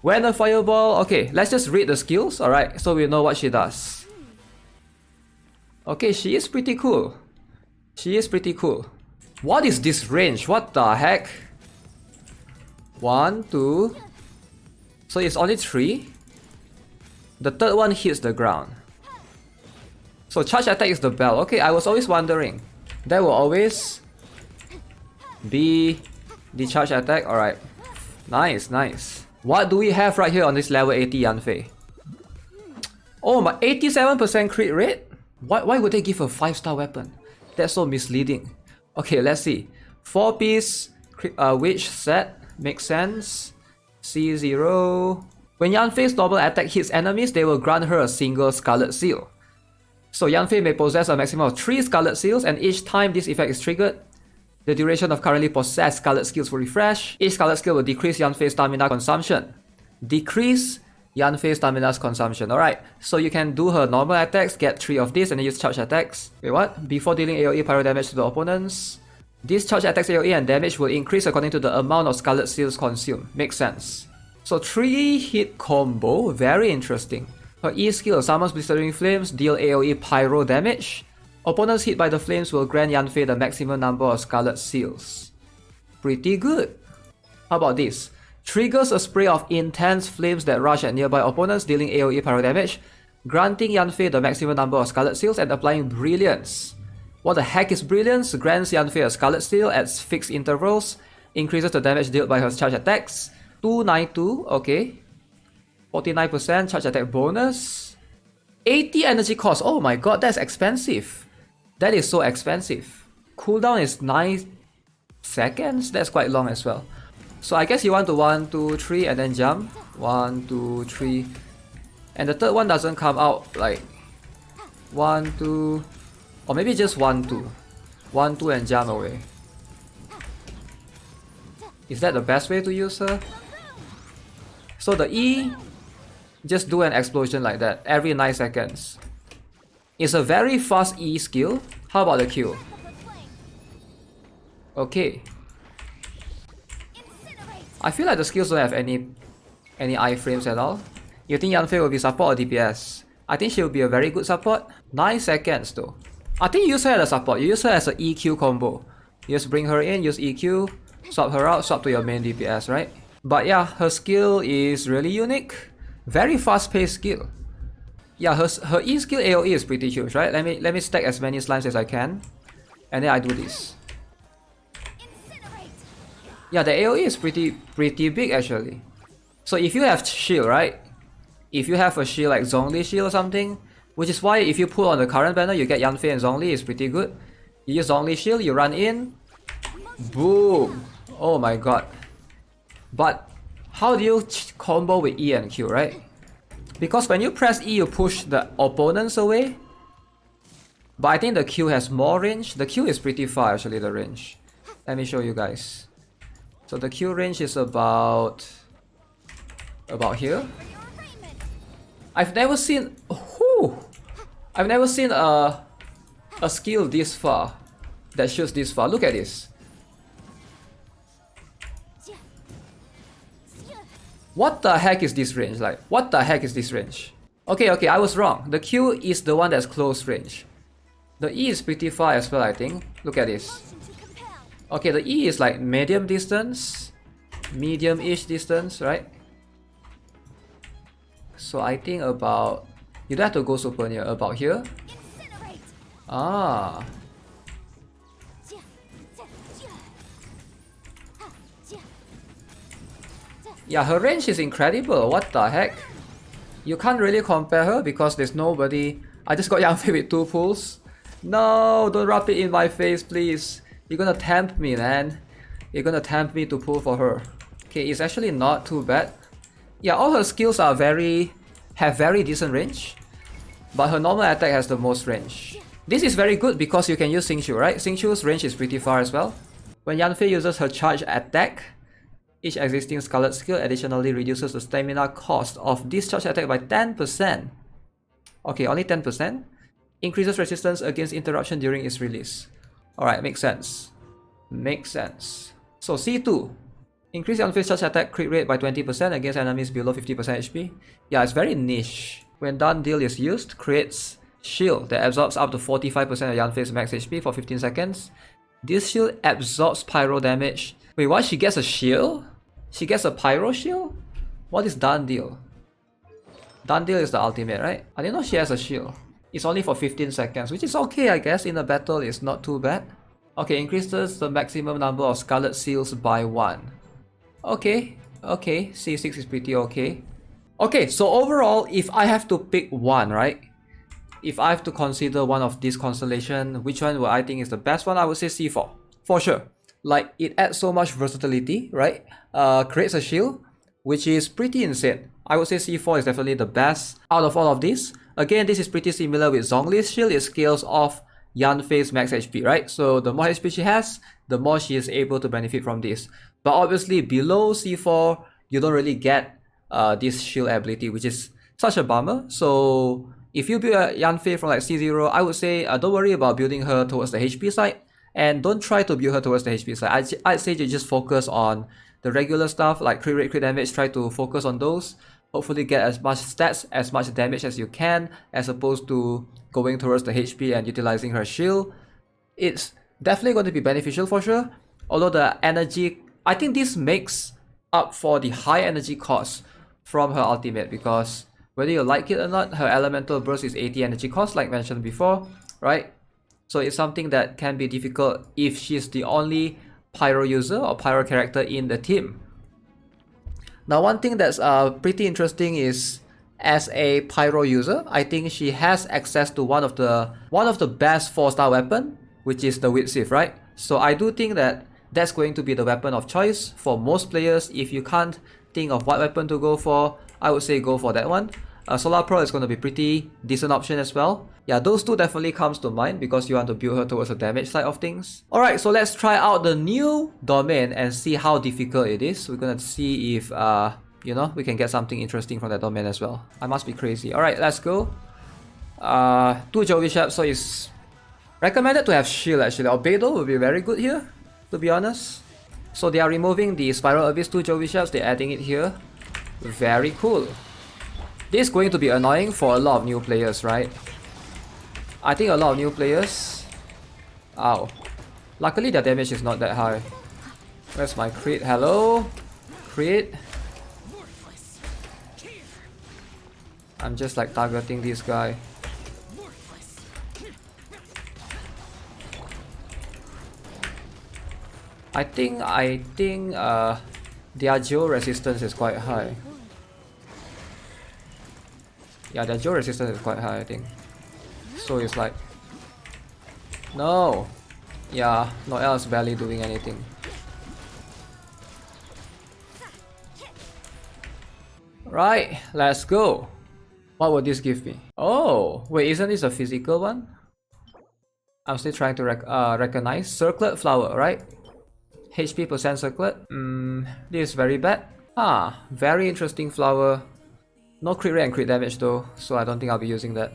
When a fireball... Okay, let's just read the skills, alright, so we know what she does. Okay, she is pretty cool. She is pretty cool. What is this range? What the heck? 1, 2... So it's only 3. The third one hits the ground. So charge attack is the bell. Okay, I was always wondering. There will always be the charge attack. Alright. Nice, nice. What do we have right here on this level 80 Yanfei? Oh, my 87% crit rate? Why would they give a 5-star weapon? That's so misleading. Okay, let's see. 4-piece witch set. Makes sense. C0. When Yanfei's normal attack hits enemies, they will grant her a single Scarlet Seal. So Yanfei may possess a maximum of 3 Scarlet Seals, and each time this effect is triggered, the duration of currently possessed Scarlet Skills will refresh. Each Scarlet Skill will decrease Yanfei's stamina consumption. Decrease Yanfei's stamina consumption. Alright, so you can do her normal attacks, get 3 of this, and then use charge attacks. Wait, what? Before dealing AoE pyro damage to the opponents, these charge attacks AoE and damage will increase according to the amount of Scarlet Seals consumed. Makes sense. So 3-hit combo, very interesting. Her E skill summons Blistering Flames, deal AoE pyro damage. Opponents hit by the flames will grant Yanfei the maximum number of Scarlet Seals. Pretty good. How about this? Triggers a spray of intense flames that rush at nearby opponents, dealing AoE pyro damage, granting Yanfei the maximum number of Scarlet Seals and applying Brilliance. What the heck is Brilliance? Grants Yanfei a Scarlet Seal at fixed intervals, increases the damage dealt by her charge attacks. 292, okay. 49% charge attack bonus. 80 energy cost. Oh my god, that's expensive. That is so expensive. Cooldown is 9 seconds. That's quite long as well. So I guess you want to 1, 2, 3 and then jump. 1, 2, 3. And the third one doesn't come out like 1, 2, or maybe just 1, 2. 1, 2 and jump away. Is that the best way to use her? So the E, just do an explosion like that every 9 seconds. It's a very fast E skill. How about the Q? Okay. I feel like the skills don't have any iframes at all. You think Yanfei will be support or DPS? I think she will be a very good support. 9 seconds though. I think you use her as a support. You use her as an EQ combo. You just bring her in, use EQ, swap her out, swap to your main DPS, right? But yeah, her skill is really unique. Very fast-paced skill. Yeah, her E skill AoE is pretty huge, right? Let me stack as many slimes as I can, and then I do this. Yeah, the AoE is pretty big actually. So if you have shield, right? If you have a shield like Zhongli shield or something, which is why if you pull on the current banner, you get Yanfei and Zhongli, is pretty good. You use Zhongli shield, you run in, boom! Oh my god. But how do you combo with E and Q, right? Because when you press E, you push the opponents away. But I think the Q has more range. The Q is pretty far actually, the range. Let me show you guys. So the Q range is about here. I've never seen a skill this far that shoots this far. Look at this. What the heck is this range? Like, what the heck is this range? Okay, I was wrong. The Q is the one that's close range. The E is pretty far as well, I think. Look at this. Okay, the E is like medium distance. Medium-ish distance, right? So I think about... You don't have to go super near. About here? Ah. Yeah, her range is incredible. What the heck? You can't really compare her because there's nobody... I just got Yanfei with 2 pulls. No, don't rub it in my face, please. You're gonna tempt me, man. You're gonna tempt me to pull for her. Okay, it's actually not too bad. Yeah, all her skills are have very decent range. But her normal attack has the most range. This is very good because you can use Xingqiu, right? Xingqiu's range is pretty far as well. When Yanfei uses her charge attack, each existing Scarlet skill additionally reduces the stamina cost of this charge attack by 10%. Okay, only 10%. Increases resistance against interruption during its release. Alright, makes sense. Makes sense. So C2. Increase Yanfei's charge attack crit rate by 20% against enemies below 50% HP. Yeah, it's very niche. When done deal is used, creates shield that absorbs up to 45% of Yanfei's max HP for 15 seconds. This shield absorbs pyro damage. Wait, what? She gets a shield? She gets a pyro shield? What is done deal? Done deal is the ultimate, right? I didn't know she has a shield. It's only for 15 seconds, which is okay, I guess. In a battle, it's not too bad. Okay, increases the maximum number of Scarlet Seals by 1. Okay, okay, C6 is pretty okay. Okay, so overall, if I have to pick one, right? If I have to consider one of these constellation, which one would I think is the best one? I would say C4, for sure. Like, it adds so much versatility, right? Creates a shield, which is pretty insane. I would say C4 is definitely the best out of all of these. Again, this is pretty similar with Zhongli's shield. It scales off Yanfei's max HP, right? So the more HP she has, the more she is able to benefit from this. But obviously below C4, you don't really get this shield ability, which is such a bummer. So if you build a Yanfei from like C0, I would say don't worry about building her towards the HP side. And don't try to build her towards the HP side. I'd say you just focus on the regular stuff like crit rate, crit damage. Try to focus on those. Hopefully get as much stats, as much damage as you can, as opposed to going towards the HP and utilizing her shield. It's definitely going to be beneficial for sure. Although the energy, I think this makes up for the high energy cost from her ultimate, because whether you like it or not, her elemental burst is 80 energy cost like mentioned before, right? So it's something that can be difficult if she's the only pyro user or pyro character in the team. Now, one thing that's pretty interesting is, as a pyro user, I think she has access to one of the best 4-star weapon, which is the Witsief, right? So I do think that that's going to be the weapon of choice for most players. If you can't think of what weapon to go for, I would say go for that one. Solar Pearl is going to be pretty decent option as well. Yeah, those two definitely comes to mind because you want to build her towards the damage side of things. Alright, so let's try out the new domain and see how difficult it is. We're gonna see if, you know, we can get something interesting from that domain as well. I must be crazy. Alright, let's go. 2 Joe Bishops, so it's recommended to have shield actually. Albedo will be very good here, to be honest. So they are removing the Spiral Abyss 2 Joe Bishops, they're adding it here. Very cool. This is going to be annoying for a lot of new players, right? I think a lot of new players... Ow. Luckily their damage is not that high. Where's my crit? Hello? Crit? I'm just like targeting this guy. I think their geo resistance is quite high. Yeah, their geo resistance is quite high, I think. So it's like... No! Yeah, Noelle is barely doing anything. Right, let's go! What would this give me? Oh! Wait, isn't this a physical one? I'm still trying to recognize. Circlet flower, right? HP percent circlet. This is very bad. Ah, very interesting flower. No crit rate and crit damage though, so I don't think I'll be using that.